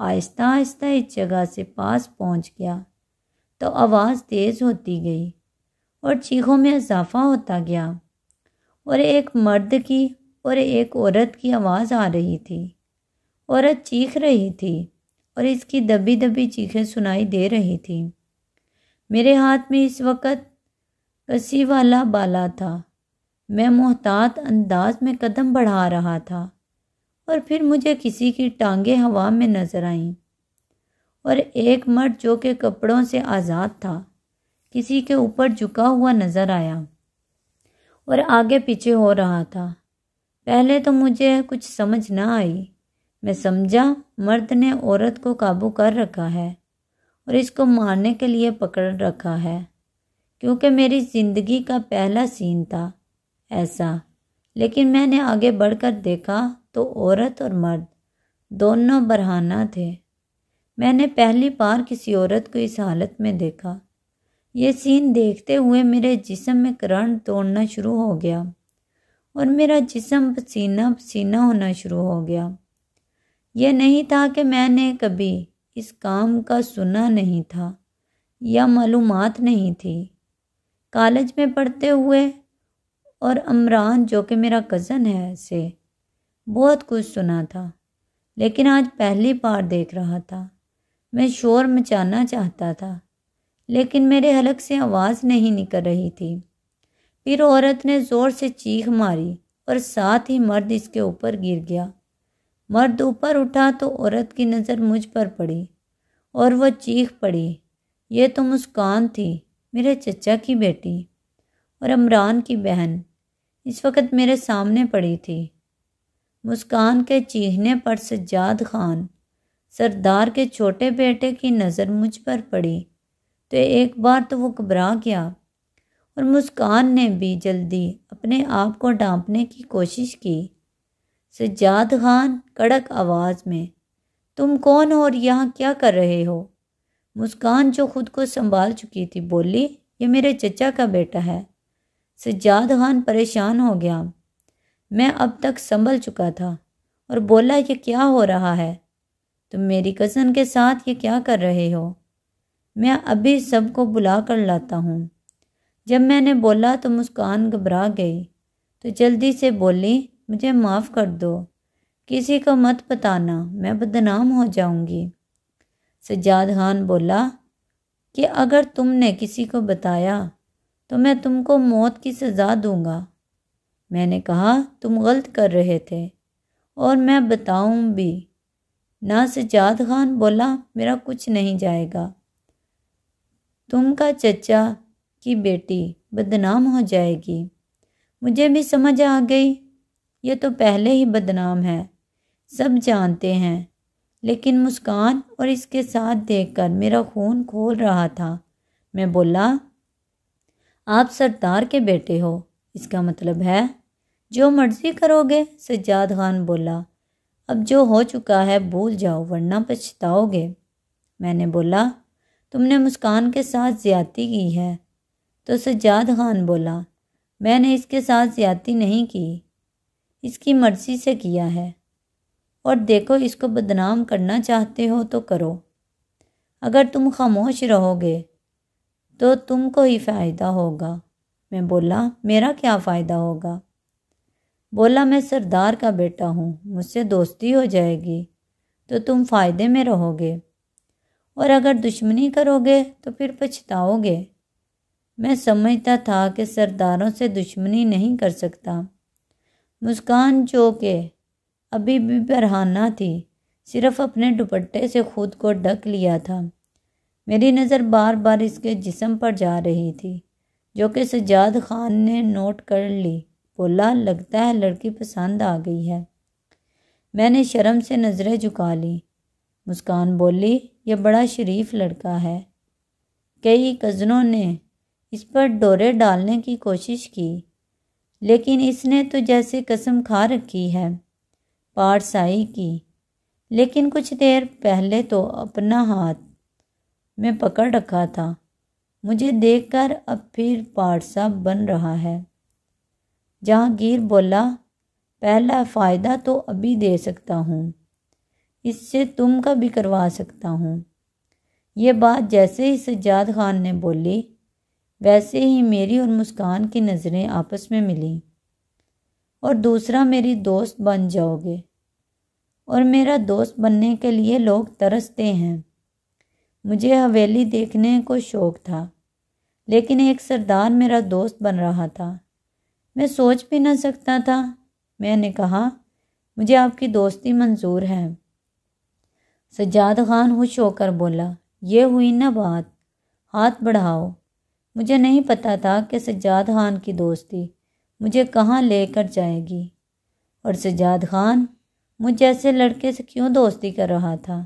آہستہ آہستہ اس جگہ سے پاس پہنچ گیا تو آواز تیز ہوتی گئی اور چیخوں میں اضافہ ہوتا گیا، اور ایک مرد کی اور ایک عورت کی آواز آ رہی تھی۔ عورت چیخ رہی تھی اور اس کی دبی دبی چیخیں سنائی دے رہی تھیں۔ میرے ہاتھ میں اس وقت کسی والا بالا تھا۔ میں محتاط انداز میں قدم بڑھا رہا تھا اور پھر مجھے کسی کی ٹانگیں ہوا میں نظر آئیں اور ایک مرد جو کہ کپڑوں سے آزاد تھا کسی کے اوپر جھکا ہوا نظر آیا اور آگے پیچھے ہو رہا تھا۔ پہلے تو مجھے کچھ سمجھ نہ آئی۔ میں سمجھا مرد نے عورت کو قابو کر رکھا ہے اور اس کو مارنے کے لیے پکڑ رکھا ہے، کیونکہ میری زندگی کا پہلا سین تھا ایسا۔ لیکن میں نے آگے بڑھ کر دیکھا تو عورت اور مرد دونوں برہنہ تھے۔ میں نے پہلی بار کسی عورت کو اس حالت میں دیکھا۔ یہ سین دیکھتے ہوئے میرے جسم میں کرنٹ دوڑنا شروع ہو گیا اور میرا جسم پسینہ پسینہ ہونا شروع ہو گیا۔ یہ نہیں تھا کہ میں نے کبھی اس کام کا سنا نہیں تھا یا معلومات نہیں تھی۔ کالج میں پڑھتے ہوئے اور عمران جو کہ میرا کزن ہے سے بہت کچھ سنا تھا، لیکن آج پہلی بار دیکھ رہا تھا۔ میں شور مچانا چاہتا تھا لیکن میرے حلق سے آواز نہیں نکل رہی تھی۔ پھر عورت نے زور سے چیخ ماری اور ساتھ ہی مرد اس کے اوپر گر گیا۔ مرد اوپر اٹھا تو عورت کی نظر مجھ پر پڑی اور وہ چیخ پڑی۔ یہ تو مسکان تھی، میرے چچا کی بیٹی اور عمران کی بہن، اس وقت میرے سامنے پڑی تھی۔ مسکان کے چیخنے پر سجاد خان سردار کے چھوٹے بیٹے کی نظر مجھ پر پڑی تو ایک بار تو وہ گھبرا گیا اور مسکان نے بھی جلدی اپنے آپ کو ڈانپنے کی کوشش کی۔ سجاد خان کڑک آواز میں، تم کون ہو اور یہاں کیا کر رہے ہو؟ مسکان جو خود کو سنبھال چکی تھی بولی، یہ میرے چچا کا بیٹا ہے۔ سجاد خان پریشان ہو گیا۔ میں اب تک سنبھل چکا تھا اور بولا، یہ کیا ہو رہا ہے؟ تم میری کزن کے ساتھ یہ کیا کر رہے ہو؟ میں ابھی سب کو بلا کر لاتا ہوں۔ جب میں نے بولا تو مسکان گھبرا گئی تو جلدی سے بولی، مجھے معاف کر دو، کسی کو مت بتانا، میں بدنام ہو جاؤں گی۔ سجاد خان بولا کہ اگر تم نے کسی کو بتایا تو میں تم کو موت کی سزا دوں گا۔ میں نے کہا، تم غلط کر رہے تھے اور میں بتاؤں بھی نہ۔ سجاد خان بولا، میرا کچھ نہیں جائے گا، تم کا چچا کی بیٹی بدنام ہو جائے گی۔ مجھے بھی سمجھ آ گئی، یہ تو پہلے ہی بدنام ہے، سب جانتے ہیں۔ لیکن مسکان اور اس کے ساتھ دیکھ کر میرا خون کھول رہا تھا۔ میں بولا، آپ سردار کے بیٹے ہو، اس کا مطلب ہے جو مرضی کرو گے۔ سجاد خان بولا، اب جو ہو چکا ہے بھول جاؤ ورنہ پچھتاؤ گے۔ میں نے بولا، تم نے مسکان کے ساتھ زیادتی کی ہے۔ تو سجاد خان بولا، میں نے اس کے ساتھ زیادتی نہیں کی، اس کی مرضی سے کیا ہے، اور دیکھو اس کو بدنام کرنا چاہتے ہو تو کرو۔ اگر تم خاموش رہو گے تو تم کو ہی فائدہ ہوگا۔ میں بولا، میرا کیا فائدہ ہوگا؟ بولا، میں سردار کا بیٹا ہوں، مجھ سے دوستی ہو جائے گی تو تم فائدے میں رہو گے، اور اگر دشمنی کرو گے تو پھر پچھتاؤ گے۔ میں سمجھتا تھا کہ سرداروں سے دشمنی نہیں کر سکتا۔ مسکان جو کہ ابھی بھی برہنہ تھی، صرف اپنے دوپٹے سے خود کو ڈھک لیا تھا۔ میری نظر بار بار اس کے جسم پر جا رہی تھی جو کہ سجاد خان نے نوٹ کر لی۔ بولا، لگتا ہے لڑکی پسند آ گئی ہے۔ میں نے شرم سے نظریں جھکا لی۔ مسکان بولی، یہ بڑا شریف لڑکا ہے، کئی کزنوں نے اس پر ڈورے ڈالنے کی کوشش کی لیکن اس نے تو جیسے قسم کھا رکھی ہے پارسائی کی، لیکن کچھ دیر پہلے تو اپنا ہاتھ میں پکڑ رکھا تھا، مجھے دیکھ کر اب پھر پارسا بن رہا ہے۔ جہانگیر بولا، پہلا فائدہ تو ابھی دے سکتا ہوں، اس سے تم کا بھی کروا سکتا ہوں۔ یہ بات جیسے ہی سجاد خان نے بولی ویسے ہی میری اور مسکان کی نظریں آپس میں ملیں۔ اور دوسرا میری دوست بن جاؤ گے، اور میرا دوست بننے کے لیے لوگ ترستے ہیں۔ مجھے حویلی دیکھنے کو شوق تھا، لیکن ایک سردار میرا دوست بن رہا تھا، میں سوچ بھی نہ سکتا تھا۔ میں نے کہا مجھے آپ کی دوستی منظور ہے۔ سجاد خان خوش ہو کر بولا یہ ہوئی نا بات، ہاتھ بڑھاؤ۔ مجھے نہیں پتا تھا کہ سجاد خان کی دوستی مجھے کہاں لے کر جائے گی، اور سجاد خان مجھ جیسے لڑکے سے کیوں دوستی کر رہا تھا،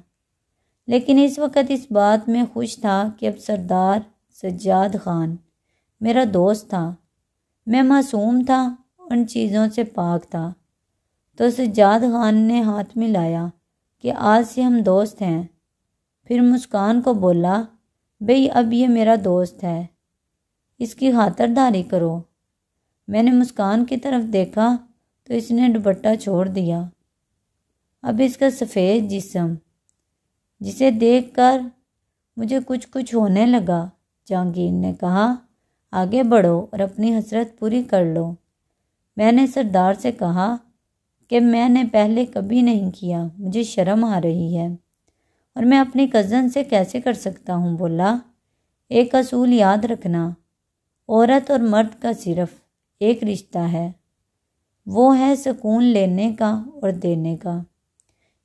لیکن اس وقت اس بات میں خوش تھا کہ اب سردار سجاد خان میرا دوست تھا۔ میں معصوم تھا، ان چیزوں سے پاک تھا۔ تو سجاد خان نے ہاتھ ملایا کہ آج سے ہم دوست ہیں۔ پھر مسکان کو بولا بھئی اب یہ میرا دوست ہے، اس کی خاطرداری کرو۔ میں نے مسکان کی طرف دیکھا تو اس نے دوپٹہ چھوڑ دیا۔ اب اس کا سفید جسم، جسے دیکھ کر مجھے کچھ ہونے لگا۔ جہانگیر نے کہا آگے بڑھو اور اپنی حسرت پوری کر لو۔ میں نے سردار سے کہا کہ میں نے پہلے کبھی نہیں کیا، مجھے شرم آ رہی ہے، اور میں اپنی کزن سے کیسے کر سکتا ہوں۔ بولا ایک اصول یاد رکھنا، عورت اور مرد کا صرف ایک رشتہ ہے، وہ ہے سکون لینے کا اور دینے کا،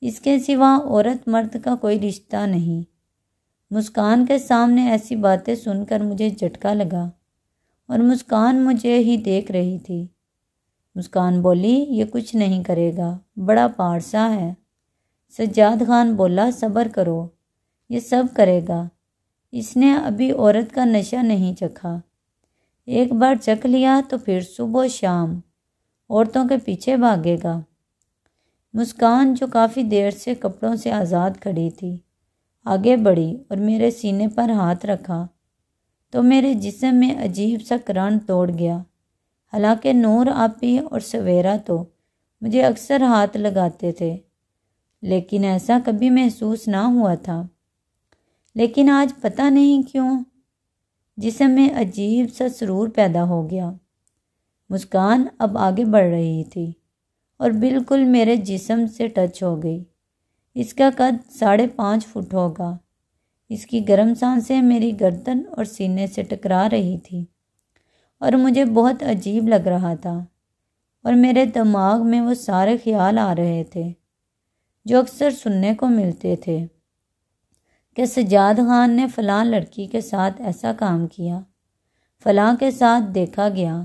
اس کے سوا عورت مرد کا کوئی رشتہ نہیں۔ مسکان کے سامنے ایسی باتیں سن کر مجھے جھٹکا لگا، اور مسکان مجھے ہی دیکھ رہی تھی۔ مسکان بولی یہ کچھ نہیں کرے گا، بڑا پارسا ہے۔ سجاد خان بولا صبر کرو، یہ سب کرے گا، اس نے ابھی عورت کا نشہ نہیں چکھا، ایک بار چکھ لیا تو پھر صبح و شام عورتوں کے پیچھے بھاگے گا۔ مسکان جو کافی دیر سے کپڑوں سے آزاد کھڑی تھی آگے بڑھی اور میرے سینے پر ہاتھ رکھا تو میرے جسم میں عجیب سا کرنٹ توڑ گیا۔ حالانکہ نور آپی اور سویرا تو مجھے اکثر ہاتھ لگاتے تھے، لیکن ایسا کبھی محسوس نہ ہوا تھا۔ لیکن آج پتہ نہیں کیوں جسم میں عجیب سا سرور پیدا ہو گیا۔ مسکان اب آگے بڑھ رہی تھی اور بالکل میرے جسم سے ٹچ ہو گئی۔ اس کا قد 5.5 فٹ ہوگا۔ اس کی گرم سانسیں میری گردن اور سینے سے ٹکرا رہی تھی، اور مجھے بہت عجیب لگ رہا تھا، اور میرے دماغ میں وہ سارے خیال آ رہے تھے جو اکثر سننے کو ملتے تھے کہ سجاد خان نے فلاں لڑکی کے ساتھ ایسا کام کیا، فلاں کے ساتھ دیکھا گیا۔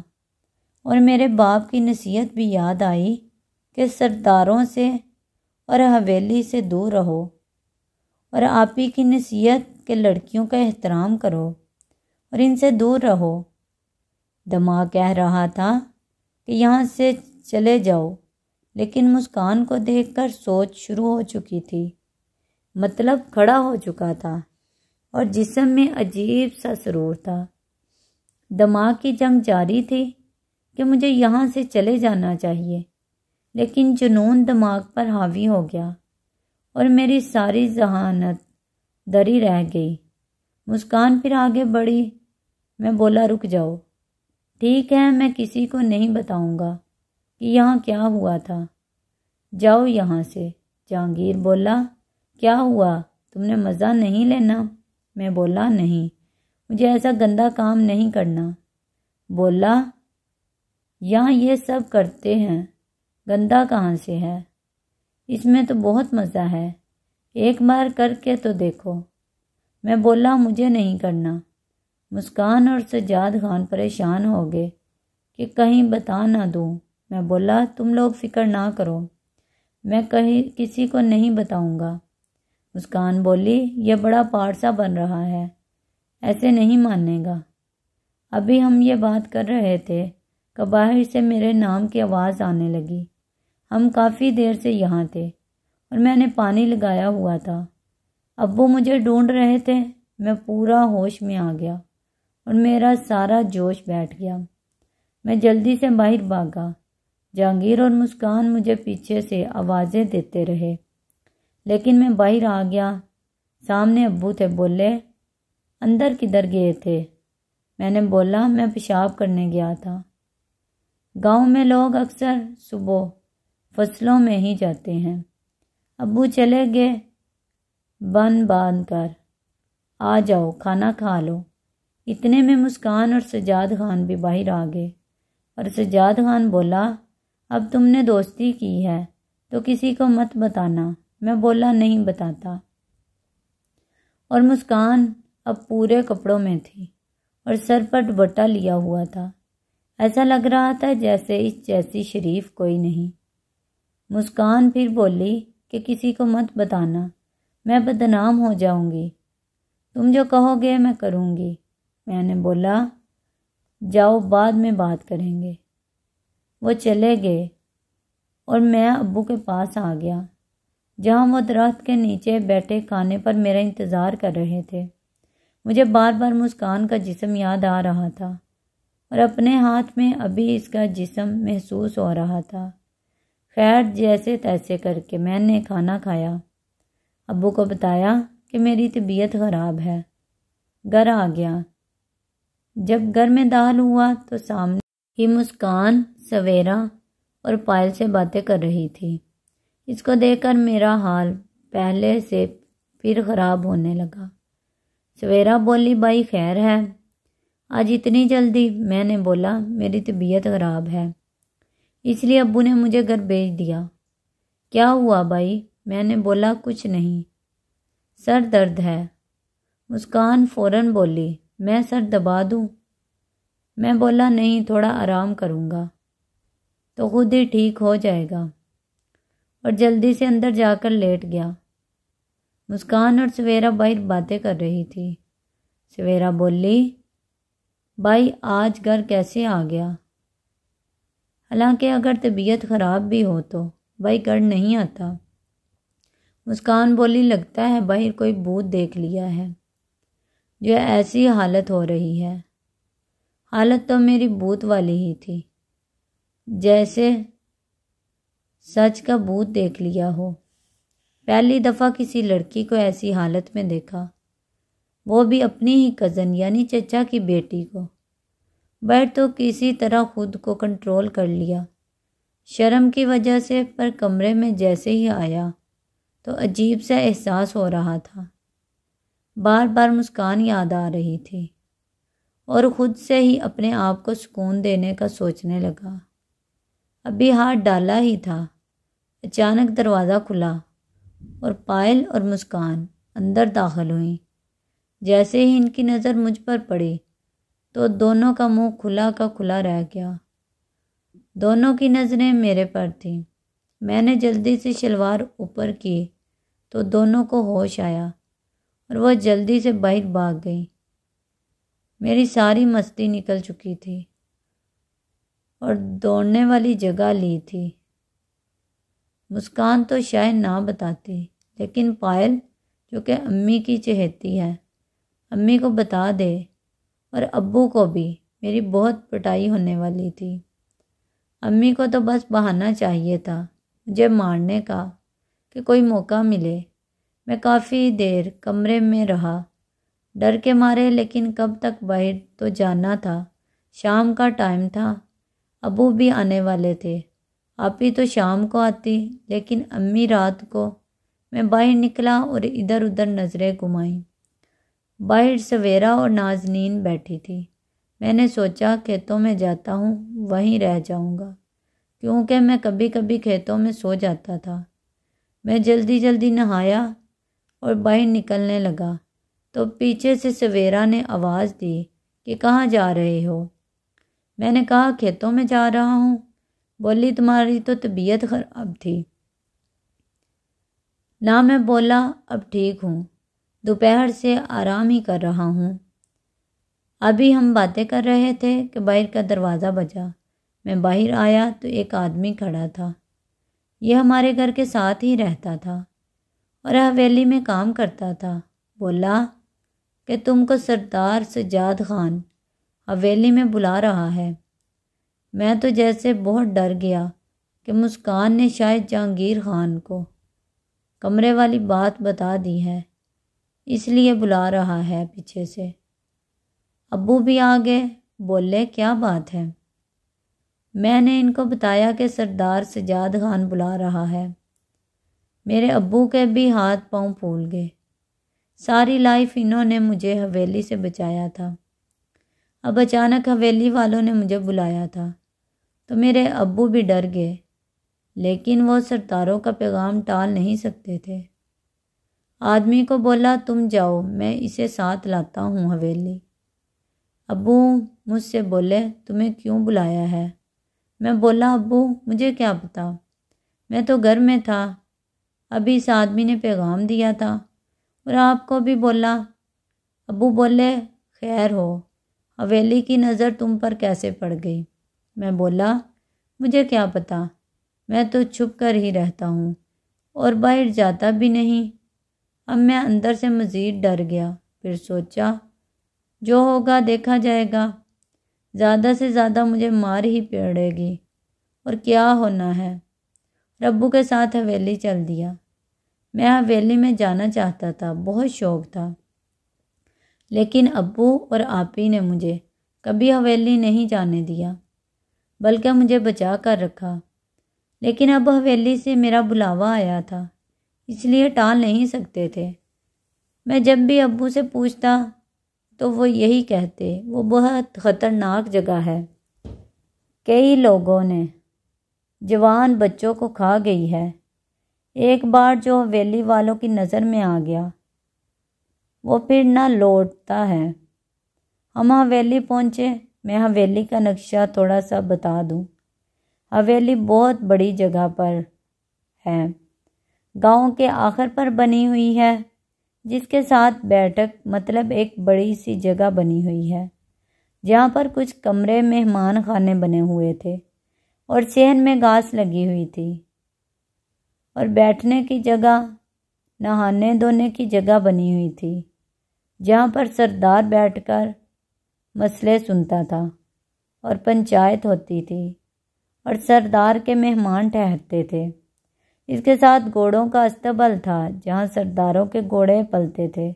اور میرے باپ کی نصیحت بھی یاد آئی کہ سرداروں سے اور حویلی سے دور رہو، اور آپی کی نصیحت کہ لڑکیوں کا احترام کرو اور ان سے دور رہو۔ دماغ کہہ رہا تھا کہ یہاں سے چلے جاؤ، لیکن مسکان کو دیکھ کر سوچ شروع ہو چکی تھی، مطلب کھڑا ہو چکا تھا، اور جسم میں عجیب سا سرور تھا۔ دماغ کی جنگ جاری تھی کہ مجھے یہاں سے چلے جانا چاہیے، لیکن جنون دماغ پر حاوی ہو گیا اور میری ساری ذہانت دری رہ گئی۔ مسکان پھر آگے بڑھی۔ میں بولا رک جاؤ، ٹھیک ہے میں کسی کو نہیں بتاؤں گا کہ یہاں کیا ہوا تھا، جاؤ یہاں سے۔ جہانگیر بولا کیا ہوا، تم نے مزہ نہیں لینا؟ میں بولا نہیں، مجھے ایسا گندا کام نہیں کرنا۔ بولا یہاں یہ سب کرتے ہیں، گندا کہاں سے ہے، اس میں تو بہت مزہ ہے، ایک بار کر کے تو دیکھو۔ میں بولا مجھے نہیں کرنا۔ مسکان اور سجاد خان پریشان ہو گئے کہ کہیں بتا نہ دوں۔ میں بولا تم لوگ فکر نہ کرو، میں کسی کو نہیں بتاؤں گا۔ مسکان بولی یہ بڑا پارسا بن رہا ہے، ایسے نہیں مانے گا۔ ابھی ہم یہ بات کر رہے تھے کہ باہر سے میرے نام کی آواز آنے لگی۔ ہم کافی دیر سے یہاں تھے اور میں نے پانی لگایا ہوا تھا۔ ابو مجھے ڈھونڈ رہے تھے۔ میں پورا ہوش میں آ گیا اور میرا سارا جوش بیٹھ گیا۔ میں جلدی سے باہر بھاگا۔ جہانگیر اور مسکان مجھے پیچھے سے آوازیں دیتے رہے، لیکن میں باہر آ گیا۔ سامنے ابو تھے، بولے اندر کدھر گئے تھے؟ میں نے بولا میں پیشاب کرنے گیا تھا۔ گاؤں میں لوگ اکثر صبح فصلوں میں ہی جاتے ہیں۔ ابو چلے گئے بن باندھ کر، آ جاؤ کھانا کھا لو۔ اتنے میں مسکان اور سجاد خان بھی باہر آ گئے، اور سجاد خان بولا اب تم نے دوستی کی ہے تو کسی کو مت بتانا۔ میں بولا نہیں بتاتا۔ اور مسکان اب پورے کپڑوں میں تھی اور سر پر دوپٹہ لیا ہوا تھا۔ ایسا لگ رہا تھا جیسے اس جیسی شریف کوئی نہیں۔ مسکان پھر بولی کہ کسی کو مت بتانا، میں بدنام ہو جاؤں گی۔ تم جو کہو گے میں کروں گی۔ میں نے بولا جاؤ بعد میں بات کریں گے۔ وہ چلے گئے اور میں ابو کے پاس آ گیا، جہاں وہ درخت کے نیچے بیٹھے کھانے پر میرا انتظار کر رہے تھے۔ مجھے بار بار مسکان کا جسم یاد آ رہا تھا اور اپنے ہاتھ میں ابھی اس کا جسم محسوس ہو رہا تھا۔ خیر جیسے تیسے کر کے میں نے کھانا کھایا، ابو کو بتایا کہ میری طبیعت خراب ہے، گھر آ گیا۔ جب گھر میں داخل ہوا تو سامنے ہی مسکان سویرا اور پائل سے باتیں کر رہی تھی۔ اس کو دیکھ کر میرا حال پہلے سے پھر خراب ہونے لگا۔ سویرا بولی بھائی خیر ہے؟ آج اتنی جلدی؟ میں نے بولا میری طبیعت خراب ہے، اس لیے ابو نے مجھے گھر بھیج دیا۔ کیا ہوا بھائی؟ میں نے بولا کچھ نہیں، سر درد ہے۔ مسکان فوراً بولی میں سر دبا دوں؟ میں بولا نہیں، تھوڑا آرام کروں گا تو خود ہی ٹھیک ہو جائے گا، اور جلدی سے اندر جا کر لیٹ گیا۔ مسکان اور سویرا باہر باتیں کر رہی تھی۔ سویرا بولی بھائی آج گھر کیسے آ گیا؟ حالانکہ اگر طبیعت خراب بھی ہو تو بھائی گھر نہیں آتا۔ مسکان بولی لگتا ہے باہر کوئی بھوت دیکھ لیا ہے جو ایسی حالت ہو رہی ہے۔ حالت تو میری بھوت والی ہی تھی، جیسے سچ کا بھوت دیکھ لیا ہو۔ پہلی دفعہ کسی لڑکی کو ایسی حالت میں دیکھا، وہ بھی اپنی ہی کزن یعنی چچا کی بیٹی کو۔ بیٹھ تو کسی طرح خود کو کنٹرول کر لیا شرم کی وجہ سے، پر کمرے میں جیسے ہی آیا تو عجیب سا احساس ہو رہا تھا۔ بار بار مسکان یاد آ رہی تھی اور خود سے ہی اپنے آپ کو سکون دینے کا سوچنے لگا۔ ابھی ہاتھ ڈالا ہی تھا، اچانک دروازہ کھلا اور پائل اور مسکان اندر داخل ہوئیں۔ جیسے ہی ان کی نظر مجھ پر پڑی تو دونوں کا منہ کھلا کا کھلا رہ گیا۔ دونوں کی نظریں میرے پر تھیں۔ میں نے جلدی سے شلوار اوپر کی تو دونوں کو ہوش آیا اور وہ جلدی سے باہر بھاگ گئی۔ میری ساری مستی نکل چکی تھی اور دوڑنے والی جگہ لی تھی۔ مسکان تو شاید نہ بتاتی، لیکن پائل جو کہ امی کی چہیتی ہے، امی کو بتا دے، اور ابو کو بھی۔ میری بہت پٹائی ہونے والی تھی۔ امی کو تو بس بہانہ چاہیے تھا مجھے مارنے کا کہ کوئی موقع ملے۔ میں کافی دیر کمرے میں رہا ڈر کے مارے، لیکن کب تک باہر تو جانا تھا۔ شام کا ٹائم تھا، ابو بھی آنے والے تھے۔ آپ ہی تو شام کو آتی، لیکن امی رات کو۔ میں باہر نکلا اور ادھر ادھر نظریں گھمائیں۔ باہر سویرا اور نازنین بیٹھی تھی۔ میں نے سوچا کھیتوں میں جاتا ہوں، وہیں رہ جاؤں گا، کیونکہ میں کبھی کبھی کھیتوں میں سو جاتا تھا۔ میں جلدی جلدی نہایا اور باہر نکلنے لگا تو پیچھے سے سویرا نے آواز دی کہ کہاں جا رہے ہو؟ میں نے کہا کھیتوں میں جا رہا ہوں۔ بولی تمہاری تو طبیعت خراب تھی نہ۔ میں بولا اب ٹھیک ہوں، دوپہر سے آرام ہی کر رہا ہوں۔ ابھی ہم باتیں کر رہے تھے کہ باہر کا دروازہ بجا۔ میں باہر آیا تو ایک آدمی کھڑا تھا۔ یہ ہمارے گھر کے ساتھ ہی رہتا تھا اور حویلی میں کام کرتا تھا۔ بولا کہ تم کو سردار سجاد خان حویلی میں بلا رہا ہے۔ میں تو جیسے بہت ڈر گیا کہ مسکان نے شاید جہانگیر خان کو کمرے والی بات بتا دی ہے، اس لیے بلا رہا ہے پیچھے سے۔ ابو بھی آ گئے، بولے کیا بات ہے؟ میں نے ان کو بتایا کہ سردار سجاد خان بلا رہا ہے۔ میرے ابو کے بھی ہاتھ پاؤں پھول گئے۔ ساری لائف انہوں نے مجھے حویلی سے بچایا تھا، اب اچانک حویلی والوں نے مجھے بلایا تھا تو میرے ابو بھی ڈر گئے، لیکن وہ سرداروں کا پیغام ٹال نہیں سکتے تھے۔ آدمی کو بولا تم جاؤ، میں اسے ساتھ لاتا ہوں حویلی۔ ابو مجھ سے بولے تمہیں کیوں بلایا ہے؟ میں بولا ابو مجھے کیا پتا، میں تو گھر میں تھا، ابھی اس آدمی نے پیغام دیا تھا اور آپ کو بھی بولا۔ ابو بولے خیر ہو، حویلی کی نظر تم پر کیسے پڑ گئی؟ میں بولا مجھے کیا پتا، میں تو چھپ کر ہی رہتا ہوں اور باہر جاتا بھی نہیں۔ اب میں اندر سے مزید ڈر گیا، پھر سوچا جو ہوگا دیکھا جائے گا، زیادہ سے زیادہ مجھے مار ہی پڑے گی اور کیا ہونا ہے۔ ابو کے ساتھ حویلی چل دیا۔ میں حویلی میں جانا چاہتا تھا، بہت شوق تھا، لیکن ابو اور آپی نے مجھے کبھی حویلی نہیں جانے دیا، بلکہ مجھے بچا کر رکھا۔ لیکن اب حویلی سے میرا بلاوا آیا تھا، اس لیے ٹال نہیں سکتے تھے۔ میں جب بھی ابو سے پوچھتا تو وہ یہی کہتے وہ بہت خطرناک جگہ ہے، کئی لوگوں نے جوان بچوں کو کھا گئی ہے۔ ایک بار جو حویلی والوں کی نظر میں آ گیا وہ پھر نہ لوٹتا ہے۔ ہم حویلی پہنچے۔ میں حویلی کا نقشہ تھوڑا سا بتا دوں۔ حویلی بہت بڑی جگہ پر ہے، گاؤں کے آخر پر بنی ہوئی ہے، جس کے ساتھ بیٹھک مطلب ایک بڑی سی جگہ بنی ہوئی ہے، جہاں پر کچھ کمرے مہمان خانے بنے ہوئے تھے اور صحن میں گھاس لگی ہوئی تھی اور بیٹھنے کی جگہ، نہانے دھونے کی جگہ بنی ہوئی تھی، جہاں پر سردار بیٹھ کر مسئلے سنتا تھا اور پنچایت ہوتی تھی اور سردار کے مہمان ٹھہرتے تھے۔ اس کے ساتھ گھوڑوں کا استبل تھا، جہاں سرداروں کے گھوڑے پلتے تھے۔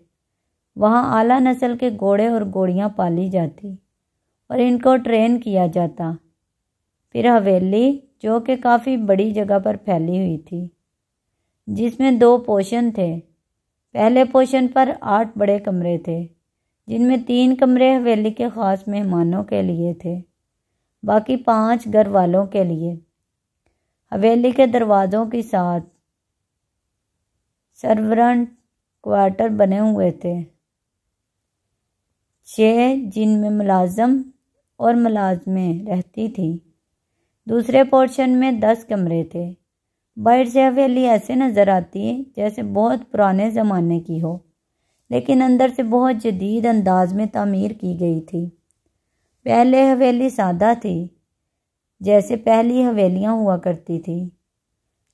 وہاں اعلیٰ نسل کے گھوڑے اور گھوڑیاں پالی جاتی اور ان کو ٹرین کیا جاتا۔ پھر حویلی جو کہ کافی بڑی جگہ پر پھیلی ہوئی تھی، جس میں 2 پورشن تھے۔ پہلے پورشن پر 8 بڑے کمرے تھے، جن میں 3 کمرے حویلی کے خاص مہمانوں کے لیے تھے، باقی 5 گھر والوں کے لیے۔ حویلی کے دروازوں کے ساتھ سرورنٹ کوارٹر بنے ہوئے تھے، 6 جن میں ملازم اور ملازمیں رہتی تھیں۔ دوسرے پورشن میں 10 کمرے تھے۔ باہر سے حویلی ایسے نظر آتی ہے جیسے بہت پرانے زمانے کی ہو، لیکن اندر سے بہت جدید انداز میں تعمیر کی گئی تھی۔ پہلے حویلی سادہ تھی، جیسے پہلی حویلیاں ہوا کرتی تھی،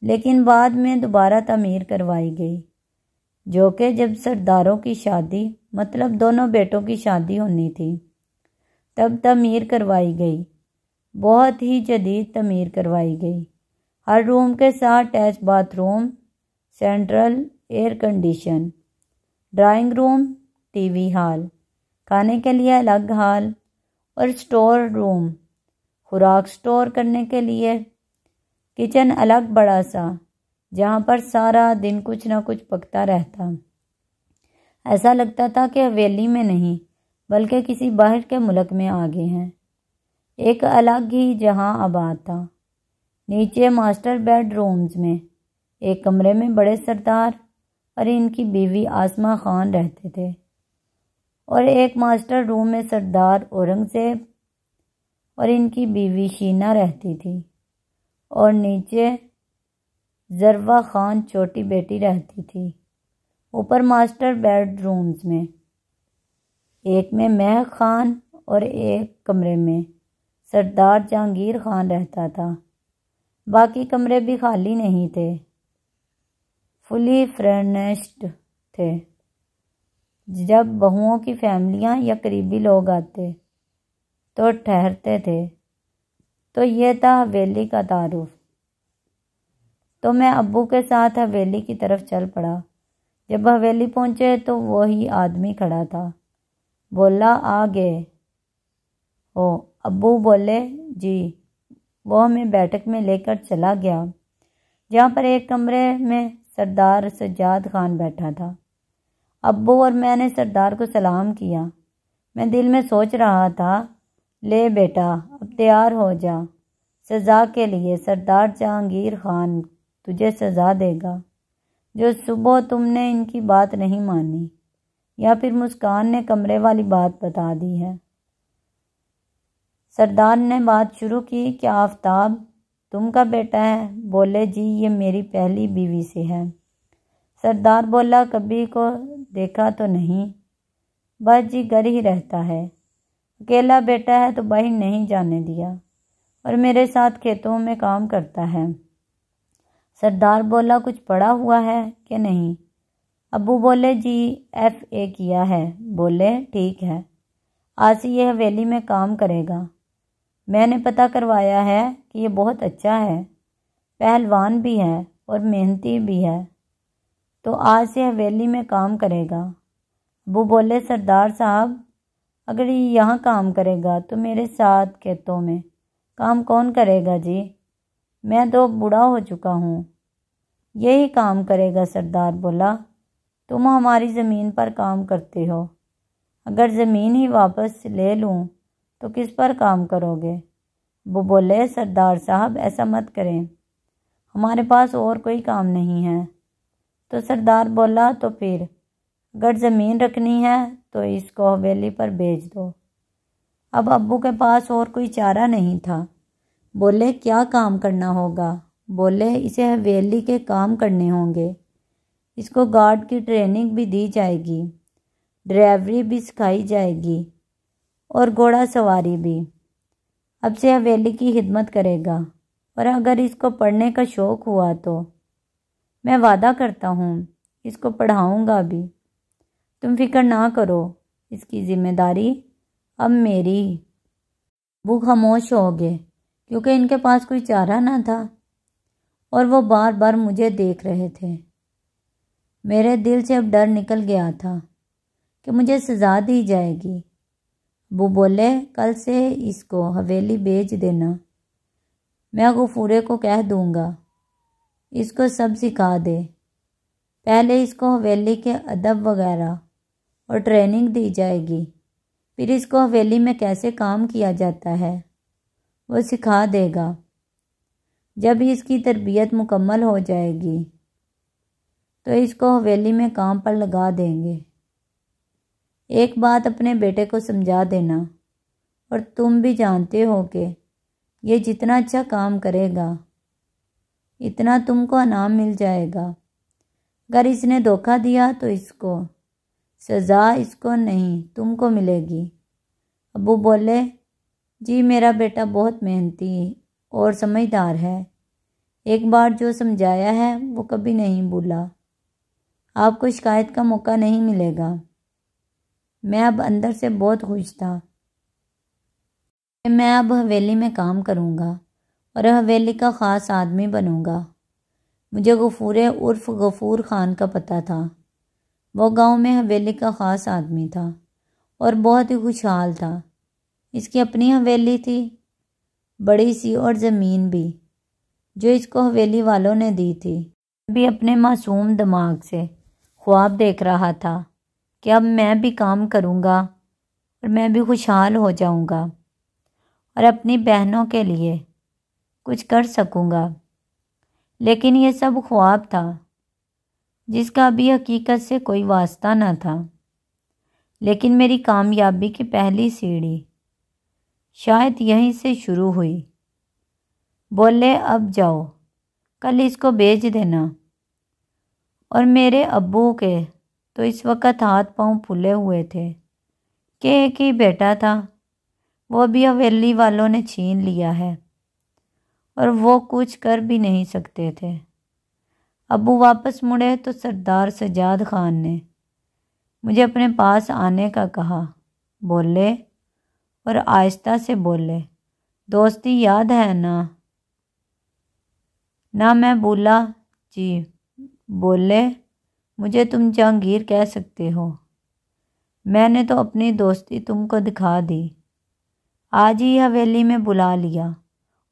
لیکن بعد میں دوبارہ تعمیر کروائی گئی، جو کہ جب سرداروں کی شادی مطلب دونوں بیٹوں کی شادی ہونی تھی تب تعمیر کروائی گئی، بہت ہی جدید تعمیر کروائی گئی۔ ہر روم کے ساتھ attach bath room, central air condition, drawing room, T V hall, کھانے کے لیے الگ ہال اور سٹور روم، خوراک سٹور کرنے کے لیے، کچن الگ بڑا سا، جہاں پر سارا دن کچھ نہ کچھ پکتا رہتا۔ ایسا لگتا تھا کہ حویلی میں نہیں بلکہ کسی باہر کے ملک میں آ گئے ہیں۔ ایک الگ ہی جہاں آباد تھا۔ نیچے ماسٹر بیڈ رومز میں ایک کمرے میں بڑے سردار اور ان کی بیوی آسما خان رہتے تھے، اور ایک ماسٹر روم میں سردار اورنگزیب اور ان کی بیوی شینا رہتی تھی، اور نیچے ذروہ خان چھوٹی بیٹی رہتی تھی۔ اوپر ماسٹر بیڈ رومز میں ایک میں مہک خان اور ایک کمرے میں سردار جہانگیر خان رہتا تھا۔ باقی کمرے بھی خالی نہیں تھے، فلی فرنشڈ تھے۔ جب بہوؤں کی فیملیاں یا قریبی لوگ آتے تو ٹھہرتے تھے۔ تو یہ تھا حویلی کا تعارف۔ تو میں ابو کے ساتھ حویلی کی طرف چل پڑا۔ جب حویلی پہنچے تو وہی آدمی کھڑا تھا۔ بولا آ گئے ہو؟ ابو بولے جی۔ وہ ہمیں بیٹھک میں لے کر چلا گیا جہاں پر ایک کمرے میں سردار سجاد خان بیٹھا تھا۔ ابو اور میں نے سردار کو سلام کیا۔ میں دل میں سوچ رہا تھا، لے بیٹا اب تیار ہو جا، سزا کے لیے سردار جہانگیر خان تجھے سزا دے گا۔ جو صبح تم نے ان کی بات نہیں مانی یا پھر مسکان نے کمرے والی بات بتا دی ہے۔ سردار نے بات شروع کی، کیا آفتاب تم کا بیٹا ہے؟ بولے جی یہ میری پہلی بیوی سے ہے۔ سردار بولا کبھی کو دیکھا تو نہیں؟ بس جی گھر ہی رہتا ہے، اکیلا بیٹا ہے تو باہر نہیں جانے دیا اور میرے ساتھ کھیتوں میں کام کرتا ہے۔ سردار بولا کچھ پڑھا ہوا ہے کہ نہیں؟ ابو بولے جی FA کیا ہے۔ بولے ٹھیک ہے، آج سے یہ حویلی میں کام کرے گا۔ میں نے پتہ کروایا ہے کہ یہ بہت اچھا ہے، پہلوان بھی ہے اور محنتی بھی ہے، تو آج سے حویلی میں کام کرے گا۔ ابو بولے سردار صاحب اگر یہ یہاں کام کرے گا تو میرے ساتھ کھیتوں میں کام کون کرے گا جی؟ میں تو بوڑھا ہو چکا ہوں، یہی کام کرے گا۔ سردار بولا تم ہماری زمین پر کام کرتے ہو، اگر زمین ہی واپس لے لوں تو کس پر کام کرو گے؟ وہ بولے سردار صاحب ایسا مت کریں، ہمارے پاس اور کوئی کام نہیں ہے۔ تو سردار بولا تو پھر اگر زمین رکھنی ہے تو اس کو حویلی پر بیچ دو۔ اب ابو کے پاس اور کوئی چارہ نہیں تھا۔ بولے کیا کام کرنا ہوگا؟ بولے اسے حویلی کے کام کرنے ہوں گے، اس کو گارڈ کی ٹریننگ بھی دی جائے گی، ڈرائیوری بھی سکھائی جائے گی اور گھوڑا سواری بھی۔ اب سے حویلی کی خدمت کرے گا، اور اگر اس کو پڑھنے کا شوق ہوا تو میں وعدہ کرتا ہوں اس کو پڑھاؤں گا بھی۔ تم فکر نہ کرو، اس کی ذمہ داری اب میری۔ وہ خاموش ہو گئے کیونکہ ان کے پاس کوئی چارہ نہ تھا اور وہ بار بار مجھے دیکھ رہے تھے۔ میرے دل سے اب ڈر نکل گیا تھا کہ مجھے سزا دی جائے گی۔ وہ بولے کل سے اس کو حویلی بیچ دینا، میں غفورے کو کہہ دوں گا اس کو سب سکھا دے، پہلے اس کو حویلی کے ادب وغیرہ اور ٹریننگ دی جائے گی، پھر اس کو حویلی میں کیسے کام کیا جاتا ہے وہ سکھا دے گا۔ جب اس کی تربیت مکمل ہو جائے گی تو اس کو حویلی میں کام پر لگا دیں گے۔ ایک بات اپنے بیٹے کو سمجھا دینا، اور تم بھی جانتے ہو کہ یہ جتنا اچھا کام کرے گا اتنا تم کو انعام مل جائے گا۔ اگر اس نے دھوکہ دیا تو اس کو سزا اس کو نہیں تم کو ملے گی۔ ابو بولے جی میرا بیٹا بہت محنتی اور سمجھدار ہے، ایک بار جو سمجھایا ہے وہ کبھی نہیں بھولا، آپ کو شکایت کا موقع نہیں ملے گا۔ میں اب اندر سے بہت خوش تھا کہ میں اب حویلی میں کام کروں گا اور حویلی کا خاص آدمی بنوں گا۔ مجھے غفورے عرف غفور خان کا پتہ تھا۔ وہ گاؤں میں حویلی کا خاص آدمی تھا اور بہت ہی خوشحال تھا۔ اس کی اپنی حویلی تھی، بڑی سی، اور زمین بھی جو اس کو حویلی والوں نے دی تھی۔ بھی اپنے معصوم دماغ سے خواب دیکھ رہا تھا کہ اب میں بھی کام کروں گا اور میں بھی خوشحال ہو جاؤں گا اور اپنی بہنوں کے لیے کچھ کر سکوں گا۔ لیکن یہ سب خواب تھا جس کا ابھی حقیقت سے کوئی واسطہ نہ تھا۔ لیکن میری کامیابی کی پہلی سیڑھی شاید یہیں سے شروع ہوئی۔ بولے اب جاؤ، کل اس کو بیچ دینا۔ اور میرے ابو کے تو اس وقت ہاتھ پاؤں پھولے ہوئے تھے کہ ایک ہی بیٹا تھا، وہ بھی حویلی والوں نے چھین لیا ہے اور وہ کچھ کر بھی نہیں سکتے تھے۔ ابو واپس مڑے تو سردار سجاد خان نے مجھے اپنے پاس آنے کا کہا۔ بولے اور آہستہ سے بولے دوستی یاد ہے نا؟ نہ میں بولا جی۔ بولے مجھے تم جہانگیر کہہ سکتے ہو، میں نے تو اپنی دوستی تم کو دکھا دی، آج ہی حویلی میں بلا لیا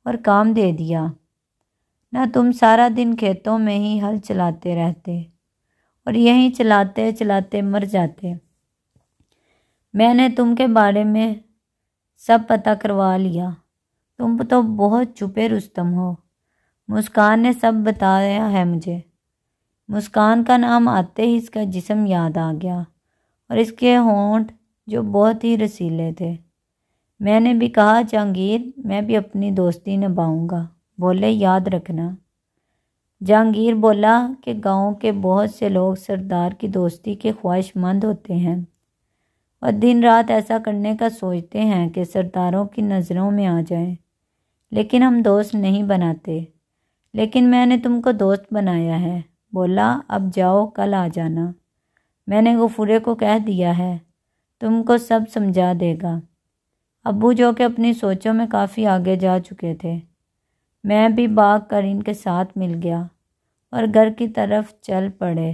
اور کام دے دیا، نہ تم سارا دن کھیتوں میں ہی ہل چلاتے رہتے اور یہیں چلاتے چلاتے مر جاتے۔ میں نے تم کے بارے میں سب پتہ کروا لیا، تم تو بہت چھپے رستم ہو۔ مسکان نے سب بتایا ہے مجھے۔ مسکان کا نام آتے ہی اس کا جسم یاد آ گیا اور اس کے ہونٹ جو بہت ہی رسیلے تھے۔ میں نے بھی کہا جہانگیر میں بھی اپنی دوستی نبھاؤں گا۔ بولے یاد رکھنا۔ جہانگیر بولا کہ گاؤں کے بہت سے لوگ سردار کی دوستی کے خواہش مند ہوتے ہیں اور دن رات ایسا کرنے کا سوچتے ہیں کہ سرداروں کی نظروں میں آ جائیں، لیکن ہم دوست نہیں بناتے، لیکن میں نے تم کو دوست بنایا ہے۔ بولا اب جاؤ، کل آ جانا، میں نے غفورے کو کہہ دیا ہے، تم کو سب سمجھا دے گا۔ ابو جو کہ اپنی سوچوں میں کافی آگے جا چکے تھے، میں بھی بھاگ کر ان کے ساتھ مل گیا اور گھر کی طرف چل پڑے۔